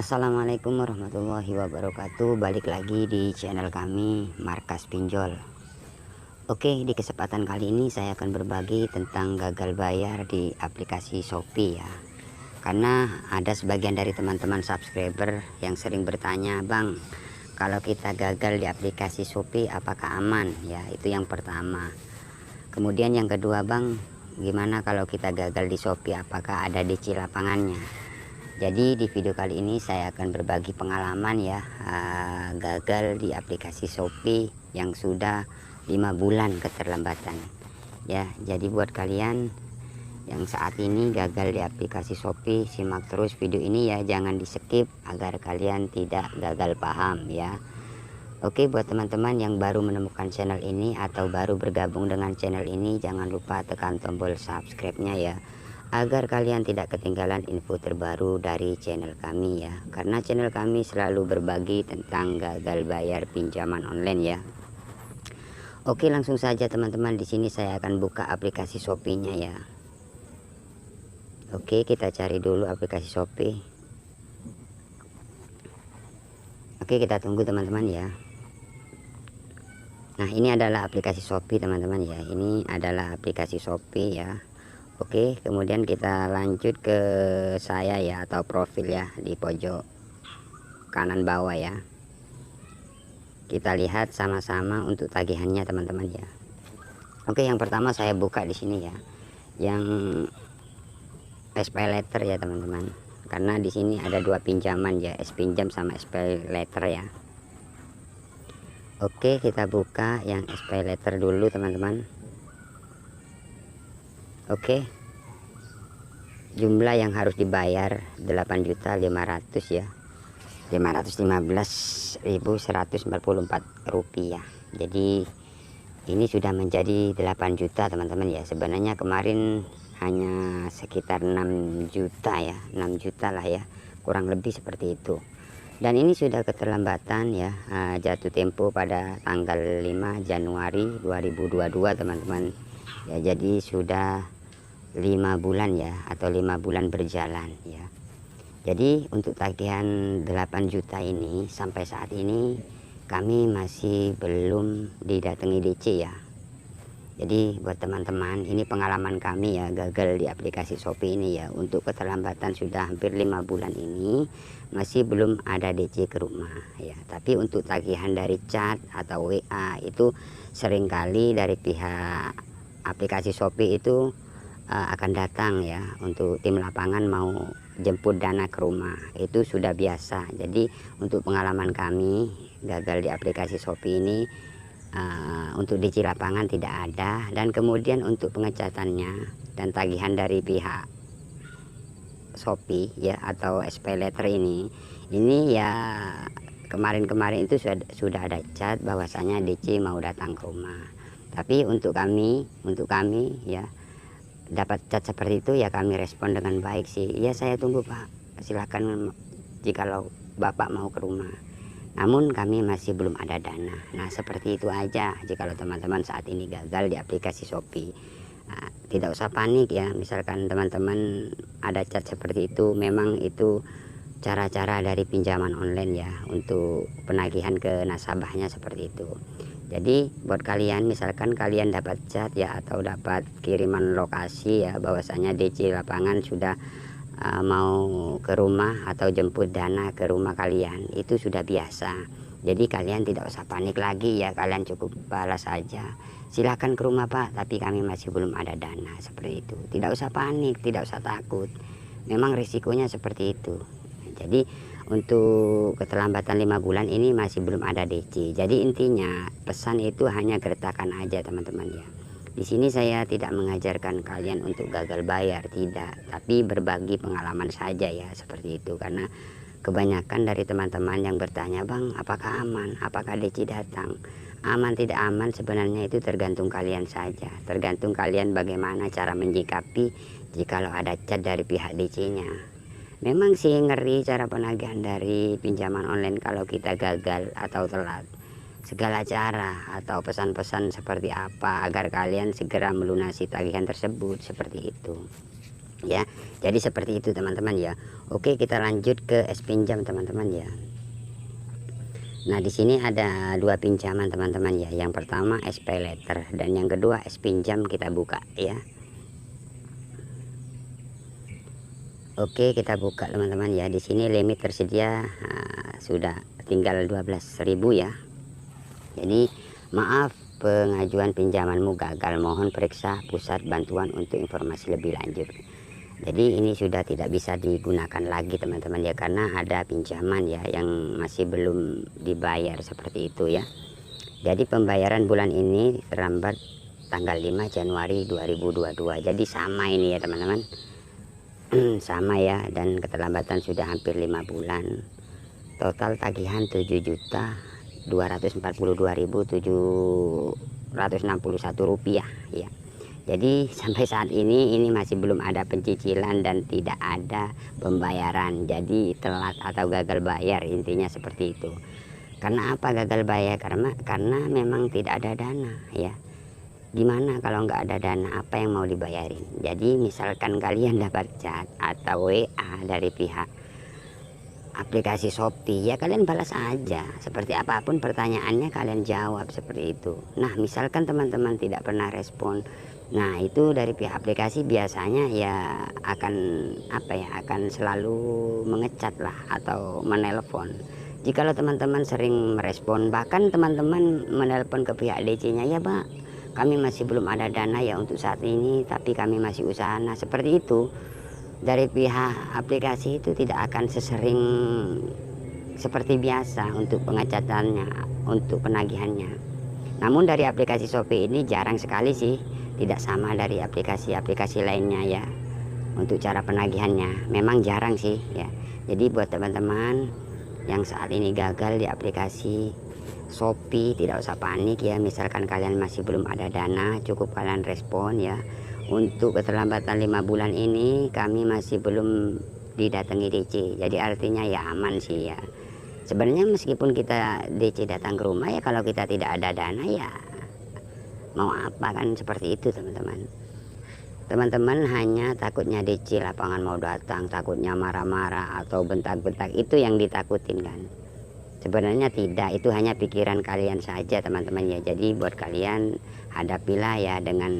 Assalamualaikum warahmatullahi wabarakatuh. Balik lagi di channel kami Markas Pinjol. Oke, di kesempatan kali ini saya akan berbagi tentang gagal bayar di aplikasi Shopee ya. Karena ada sebagian dari teman-teman subscriber yang sering bertanya, "Bang, kalau kita gagal di aplikasi Shopee apakah aman?" Ya, itu yang pertama. Kemudian yang kedua, "Bang, gimana kalau kita gagal di Shopee, apakah ada DC lapangannya?" Jadi di video kali ini saya akan berbagi pengalaman ya, gagal di aplikasi Shopee yang sudah 5 bulan keterlambatan ya. Jadi buat kalian yang saat ini gagal di aplikasi Shopee, simak terus video ini ya, jangan di skip agar kalian tidak gagal paham ya. Oke, buat teman-teman yang baru menemukan channel ini atau baru bergabung dengan channel ini, jangan lupa tekan tombol subscribe-nya ya, agar kalian tidak ketinggalan info terbaru dari channel kami ya. Karena channel kami selalu berbagi tentang gagal bayar pinjaman online ya. Oke, langsung saja teman-teman, di sini saya akan buka aplikasi Shopee-nya ya. Oke, kita cari dulu aplikasi Shopee. Oke, kita tunggu teman-teman ya. Nah, ini adalah aplikasi Shopee teman-teman ya. Ini adalah aplikasi Shopee ya. Oke, kemudian kita lanjut ke saya ya, atau profil ya, di pojok kanan bawah ya. Kita lihat sama-sama untuk tagihannya teman-teman ya. Oke, yang pertama saya buka di sini ya, yang SPay Letter ya teman-teman. Karena di sini ada dua pinjaman ya, pinjam sama SPay Letter ya. Oke, kita buka yang SPay Letter dulu teman-teman. Oke, jumlah yang harus dibayar 8.500 ya, 515.144 rupiah. Jadi ini sudah menjadi 8 juta teman-teman ya. Sebenarnya kemarin hanya sekitar 6 juta ya, 6 juta lah ya, kurang lebih seperti itu. Dan ini sudah keterlambatan ya, jatuh tempo pada tanggal 5 Januari 2022 teman-teman ya. Jadi sudah 5 bulan ya, atau 5 bulan berjalan ya. Jadi untuk tagihan 8 juta ini sampai saat ini kami masih belum didatangi DC ya. Jadi buat teman-teman, ini pengalaman kami ya, gagal di aplikasi Shopee ini ya. Untuk keterlambatan sudah hampir 5 bulan ini masih belum ada DC ke rumah ya. Tapi untuk tagihan dari chat atau WA itu seringkali dari pihak aplikasi Shopee itu akan datang ya, untuk tim lapangan mau jemput dana ke rumah, itu sudah biasa. Jadi untuk pengalaman kami gagal di aplikasi Shopee ini, untuk DC lapangan tidak ada. Dan kemudian untuk pengecatannya dan tagihan dari pihak Shopee ya, atau SPay Letter ini ya, kemarin-kemarin itu sudah ada chat bahwasanya DC mau datang ke rumah. Tapi untuk kami ya, dapat chat seperti itu ya, kami respon dengan baik sih. Ya, saya tunggu Pak, silakan jikalau Bapak mau ke rumah. Namun kami masih belum ada dana. Nah, seperti itu aja. Jikalau teman-teman saat ini gagal di aplikasi Shopee, tidak usah panik ya. Misalkan teman-teman ada chat seperti itu, memang itu cara-cara dari pinjaman online ya, untuk penagihan ke nasabahnya seperti itu. Jadi buat kalian, misalkan kalian dapat chat ya, atau dapat kiriman lokasi ya, bahwasanya DC lapangan sudah mau ke rumah atau jemput dana ke rumah kalian, itu sudah biasa. Jadi kalian tidak usah panik lagi ya, kalian cukup balas saja, silakan ke rumah Pak, tapi kami masih belum ada dana, seperti itu. Tidak usah panik, tidak usah takut, memang risikonya seperti itu. Jadi untuk keterlambatan 5 bulan ini masih belum ada DC. Jadi intinya pesan itu hanya gertakan aja teman-teman ya. Di sini saya tidak mengajarkan kalian untuk gagal bayar, tidak, tapi berbagi pengalaman saja ya, seperti itu. Karena kebanyakan dari teman-teman yang bertanya, "Bang, apakah aman? Apakah DC datang?" Aman tidak aman sebenarnya itu tergantung kalian saja. Tergantung kalian bagaimana cara menyikapi jikalau ada chat dari pihak DC-nya. Memang sih ngeri cara penagihan dari pinjaman online kalau kita gagal atau telat. Segala cara atau pesan-pesan seperti apa agar kalian segera melunasi tagihan tersebut, seperti itu. ya. Jadi seperti itu teman-teman ya. Oke, kita lanjut ke es pinjam teman-teman ya. Nah, di sini ada dua pinjaman teman-teman ya. Yang pertama SP letter dan yang kedua es pinjam, kita buka ya. Oke, kita buka teman-teman ya. Di sini limit tersedia sudah tinggal 12.000 ya. Jadi maaf, pengajuan pinjamanmu gagal, mohon periksa pusat bantuan untuk informasi lebih lanjut. Jadi ini sudah tidak bisa digunakan lagi teman-teman ya, karena ada pinjaman ya yang masih belum dibayar seperti itu ya. Jadi pembayaran bulan ini terlambat tanggal 5 Januari 2022. Jadi sama ini ya teman-teman. Sama ya, dan keterlambatan sudah hampir 5 bulan. Total tagihan 7.242.761 rupiah ya. Jadi sampai saat ini masih belum ada pencicilan dan tidak ada pembayaran. Jadi telat atau gagal bayar, intinya seperti itu. Karena apa gagal bayar? Karena memang tidak ada dana ya. Gimana kalau nggak ada dana, apa yang mau dibayarin? Jadi misalkan kalian dapat chat atau WA dari pihak aplikasi Shopee, ya kalian balas aja, seperti apapun pertanyaannya kalian jawab seperti itu. Nah, misalkan teman-teman tidak pernah respon, nah itu dari pihak aplikasi biasanya ya akan akan selalu mengecat lah atau menelpon. Jikalau teman-teman sering merespon, bahkan teman-teman menelpon ke pihak DC-nya, ya Pak, kami masih belum ada dana ya untuk saat ini, tapi kami masih usaha. Nah, seperti itu. Dari pihak aplikasi itu tidak akan sesering seperti biasa untuk pengecatannya, untuk penagihannya. Namun dari aplikasi Shopee ini jarang sekali sih, tidak sama dari aplikasi-aplikasi lainnya ya. Untuk cara penagihannya memang jarang sih ya. Jadi buat teman-teman yang saat ini gagal di aplikasi Shopee, tidak usah panik ya. Misalkan kalian masih belum ada dana, cukup kalian respon ya. Untuk keterlambatan 5 bulan ini kami masih belum didatangi DC, jadi artinya ya aman sih ya. Sebenarnya meskipun kita DC datang ke rumah ya, kalau kita tidak ada dana ya mau apa, kan seperti itu teman-teman. Teman-teman hanya takutnya DC lapangan mau datang, takutnya marah-marah atau bentak-bentak, itu yang ditakutin kan. Sebenarnya tidak, itu hanya pikiran kalian saja teman-teman ya. Jadi buat kalian hadapilah ya dengan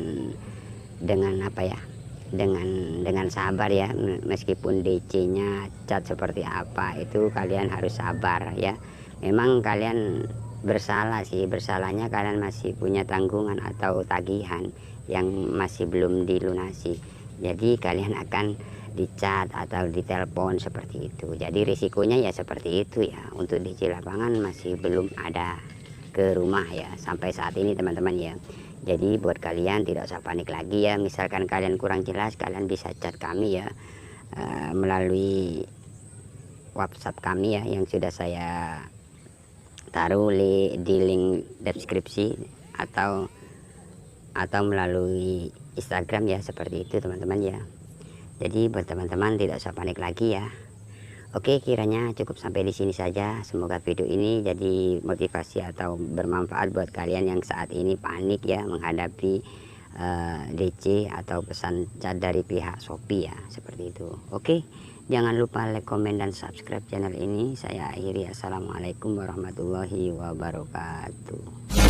dengan sabar ya. Meskipun DC-nya cat seperti apa, itu kalian harus sabar ya. Memang kalian bersalah sih, bersalahnya kalian masih punya tanggungan atau tagihan yang masih belum dilunasi. Jadi kalian akan dicat atau ditelepon seperti itu. Jadi risikonya ya seperti itu ya. Untuk DC lapangan masih belum ada ke rumah ya sampai saat ini teman-teman ya. Jadi buat kalian tidak usah panik lagi ya. Misalkan kalian kurang jelas, kalian bisa chat kami ya melalui WhatsApp kami ya, yang sudah saya taruh di link deskripsi, atau melalui Instagram ya, seperti itu teman-teman ya. Jadi buat teman-teman tidak usah panik lagi ya. Oke, kiranya cukup sampai di sini saja. Semoga video ini jadi motivasi atau bermanfaat buat kalian yang saat ini panik ya menghadapi DC atau pesan chat dari pihak Shopee ya, seperti itu. Oke, jangan lupa like, komen, dan subscribe channel ini. Saya akhiri, assalamualaikum warahmatullahi wabarakatuh.